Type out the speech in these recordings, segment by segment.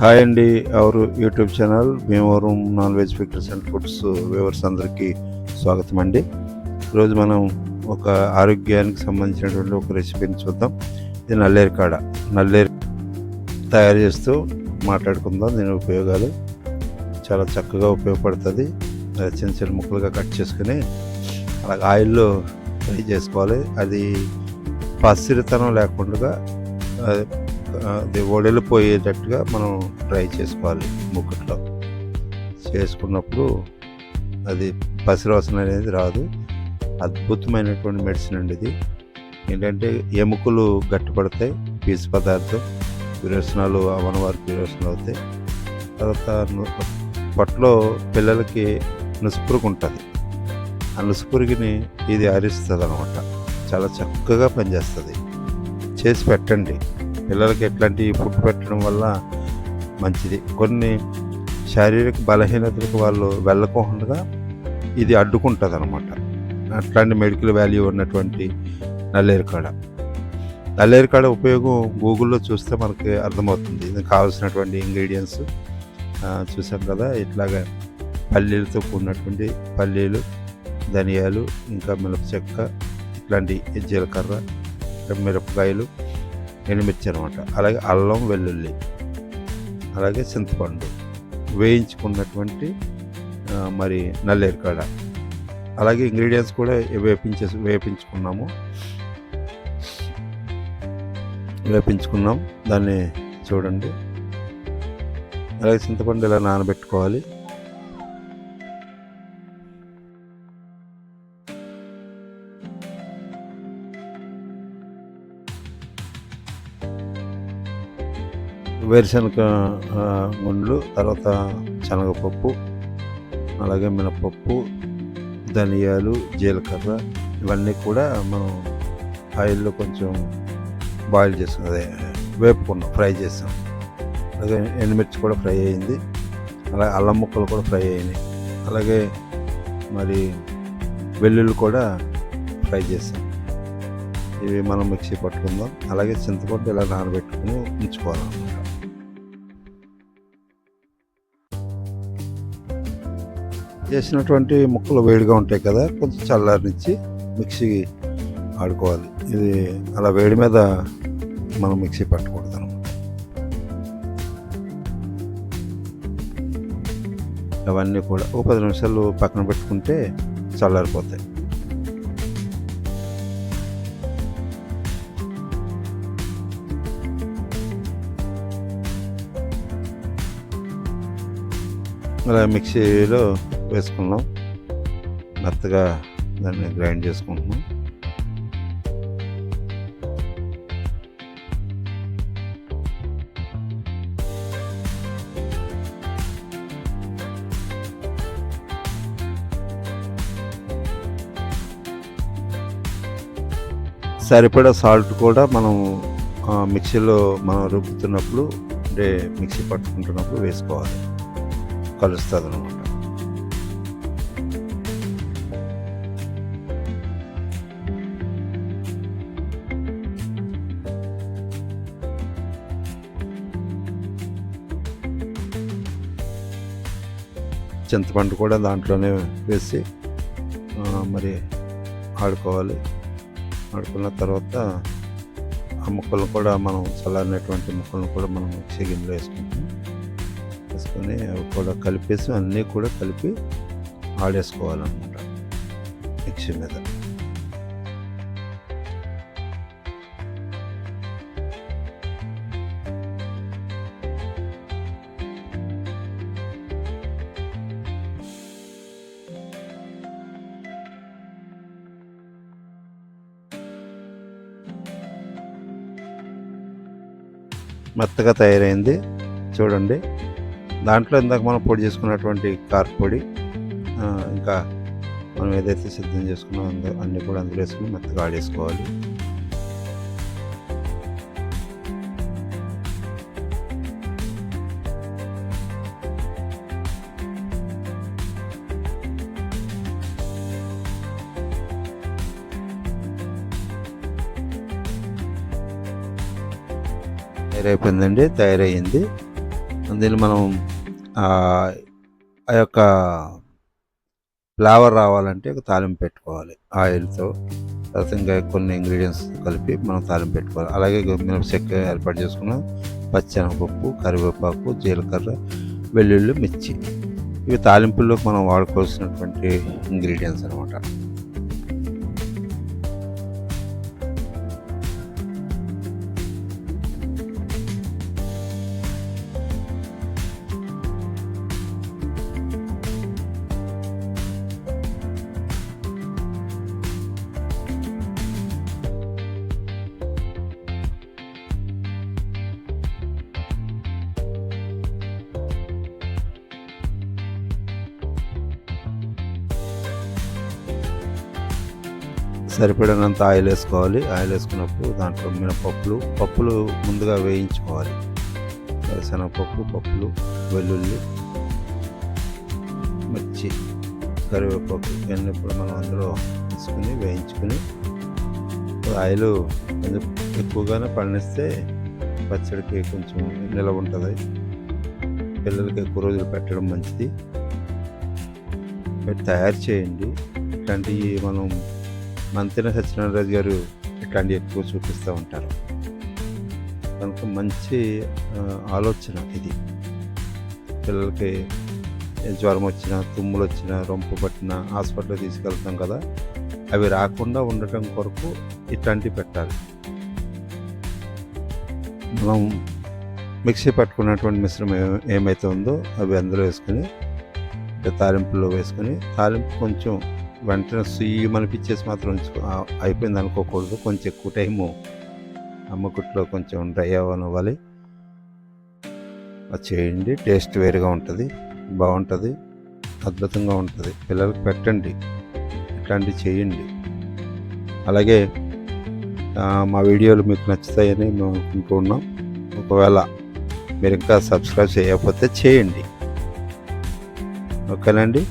Hi అండి. Our YouTube channel Bhimavaram non veg pickles and foods viewers అందరికీ స్వాగతం అండి. ఈరోజు మనం ఒక ఆరోగ్యానికి సంబంధించినటువంటి ఒక రెసిపీని చూద్దాం. ఇది నల్లేరు తయారు చేస్తూ మాట్లాడుకుందాం. దీని ఉపయోగాలు చాలా చక్కగా ఉపయోగపడుతుంది. చిన్న చిన్న ముక్కలుగా కట్ చేసుకుని అలాగే ఆయిల్లో ఫ్రై చేసుకోవాలి. అది పసిరితనం లేకుండా అది వడిలిపోయేటట్టుగా మనం ఫ్రై చేసుకోవాలి. ముక్కట్లో చేసుకున్నప్పుడు అది పసివాసన అనేది రాదు. అద్భుతమైనటువంటి మెడిసిన్ అండి ఇది. ఏంటంటే ఎముకలు గట్టిపడతాయి, పీసు పదార్థం విరోచనాలు అవనవారికి విరోచనాలు అవుతాయి. తర్వాత పొట్టలో పిల్లలకి నుసుపురుగు ఉంటుంది. ఆ నుసుపురుగుని ఇది అరిస్తుంది అనమాట. చాలా చక్కగా పనిచేస్తుంది. చేసి పెట్టండి పిల్లలకి. ఎట్లాంటి ఫుడ్ పెట్టడం వల్ల మంచిది. కొన్ని శారీరక బలహీనతలకు వాళ్ళు వెళ్ళకుండా ఇది అడ్డుకుంటుంది అనమాట. అట్లాంటి మెడికల్ వాల్యూ ఉన్నటువంటి నల్లేరుకాడ ఉపయోగం గూగుల్లో చూస్తే మనకి అర్థమవుతుంది. దీనికి కావాల్సినటువంటి ఇంగ్రీడియంట్స్ చూసాం కదా. ఇట్లాగా పల్లీలతో కూడినటువంటి పల్లీలు, ధనియాలు, ఇంకా మిరప చెక్క, ఇట్లాంటి జీలకర్ర, మిరపకాయలు, ఎండుమిర్చి అనమాట. అలాగే అల్లం, వెల్లుల్లి, అలాగే చింతపండు, వేయించుకున్నటువంటి మరి నల్లేరుకాడ, అలాగే ఇంగ్రీడియంట్స్ కూడా వేపించుకున్నాం. దాన్ని చూడండి. అలాగే చింతపండు ఇలా నానబెట్టుకోవాలి. వేరుశనగ గుండ్లు, తర్వాత శనగపప్పు, అలాగే మినపప్పు, ధనియాలు, జీలకర్ర, ఇవన్నీ కూడా మనం ఆయిల్లో కొంచెం బాయిల్ చేసుకుని వేపుకున్నాం, ఫ్రై చేసాం. అలాగే ఎండుమిర్చి కూడా ఫ్రై అయింది. అలాగే అల్లం ముక్కలు కూడా ఫ్రై అయినాయి. అలాగే మరి వెల్లుల్లి కూడా ఫ్రై చేసాం. ఇవి మనం మిక్సీ పట్టుకుందాం. అలాగే చింతపండు ఇలా నానబెట్టుకుని ఉంచుకోవాలన్నమాట. చేసినటువంటి ముక్కలు వేడిగా ఉంటాయి కదా, కొంచెం చల్లారనిచ్చి మిక్సీ ఆడుకోవాలి. ఇది అలా వేడి మీద మనం మిక్సీ పట్టకూడదు అనమాట. అవన్నీ కూడా ఓ 10 నిమిషాలు పక్కన పెట్టుకుంటే చల్లారిపోతాయి. అలా మిక్సీలో వేసుకున్నాం. మెత్తగా దాన్ని గ్రైండ్ చేసుకుంటున్నాం. సరిపడా సాల్ట్ కూడా మనం మిక్సీలో మనం రుబ్బుతున్నప్పుడు అంటే మిక్సీ పట్టుకుంటున్నప్పుడు వేసుకోవాలి. కలుస్తుంది అనమాట. చింతపండు కూడా దాంట్లోనే వేసి మరి ఆడుకోవాలి. ఆడుకున్న తర్వాత ఆ ముక్కలను కూడా మనం చల్లారినటువంటి ముక్కలను కూడా మనం మిక్సీ గిన్నెలో వేసుకొని అవి కూడా కలిపేసి అన్నీ కూడా కలిపి ఆడేసుకోవాలన్నమాట మిక్సీ మీద. మెత్తగా తయారైంది చూడండి. దాంట్లో ఇందాక మనం పొడి చేసుకున్నటువంటి కారపొడి, ఇంకా మనం ఏదైతే సిద్ధం చేసుకున్నామో అన్నీ కూడా అందులో వేసుకుని మెత్తగా ఆడేసుకోవాలి. తయారైపోయిందండి. తయారయ్యింది. దీన్ని మనం ఆ యొక్క ఫ్లేవర్ రావాలంటే ఒక తాలింపు పెట్టుకోవాలి ఆయిల్తో. తర్వాత ఇంకా కొన్ని ఇంగ్రీడియంట్స్ కలిపి మనం తాలింపు పెట్టుకోవాలి. అలాగే మినపచెక్క ఏర్పాటు చేసుకున్న పచ్చెనగపప్పు, కరివేపాకు, జీలకర్ర, వెల్లుల్లి, మిర్చి, ఇవి తాలింపుల్లో మనం వాడుకోవాల్సినటువంటి ఇంగ్రీడియంట్స్ అనమాట. సరిపడినంత ఆయిల్ వేసుకోవాలి. ఆయిల్ వేసుకున్నప్పుడు దాంట్లో పప్పులు ముందుగా వేయించుకోవాలి. శనగపప్పు, పప్పులు, వెల్లుల్లి, మిర్చి, కరివేపాకు ఇవన్నీ ఇప్పుడు మనం అందులో తీసుకుని వేయించుకుని ఆయిల్ కొంచెం ఎక్కువగానే పండిస్తే పచ్చడికి కొంచెం నిలవ ఉంటుంది. పిల్లలకి ఎక్కువ రోజులు పెట్టడం మంచిది. తయారు చేయండి. ఇట్లాంటివి మనం మంతెన సత్యనారాయణ గారు ఇట్లాంటివి ఎక్కువ చూపిస్తూ ఉంటారు. కనుక మంచి ఆలోచన ఇది. పిల్లలకి జ్వరం వచ్చినా, తుమ్ములు వచ్చినా, రొంపు పట్టినా హాస్పిటల్ తీసుకెళ్తాం కదా, అవి రాకుండా ఉండటం కొరకు ఇట్లాంటివి పెట్టాలి. మనం మిక్సీ పట్టుకున్నటువంటి మిశ్రమం ఏమైతే ఉందో అవి అందులో వేసుకొని తాలింపులో వేసుకొని, తాలింపు కొంచెం వెంటనే సుయ్యమనిపించేసి మాత్రం అయిపోయింది అనుకోకూడదు. కొంచెం ఎక్కువ టైము అమ్మకుట్లో కొంచెం డ్రై అవ్వాలి. అది చేయండి. టేస్ట్ వేరుగా ఉంటుంది, బాగుంటుంది, అద్భుతంగా ఉంటుంది. పిల్లలకు పెట్టండి, ఇట్లాంటివి చేయండి. అలాగే మా వీడియోలు మీకు నచ్చుతాయని మేము అనుకుంటూ ఉన్నాం. ఒకవేళ మీరు ఇంకా సబ్స్క్రైబ్ చేయకపోతే చేయండి. ఓకేనండి.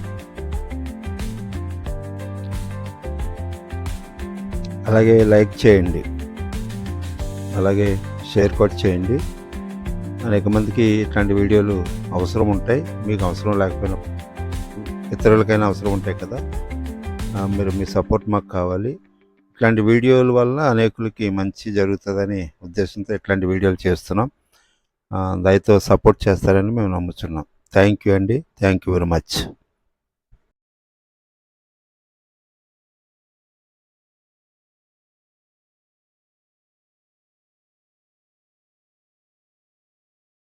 అలాగే లైక్ చేయండి, అలాగే షేర్ కూడా చేయండి. అనేక మందికి ఇట్లాంటి వీడియోలు అవసరం ఉంటాయి. మీకు అవసరం లేకపోయినా ఇతరులకైనా అవసరం ఉంటాయి కదా. మీరు మీ సపోర్ట్ మాకు కావాలి. ఇట్లాంటి వీడియోల వల్ల అనేకులకి మంచి జరుగుతుందనే ఉద్దేశంతో ఇట్లాంటి వీడియోలు చేస్తున్నాం. దయతో సపోర్ట్ చేస్తారని మేము నమ్ముతున్నాం. థ్యాంక్ యూ అండి. Thank you very much.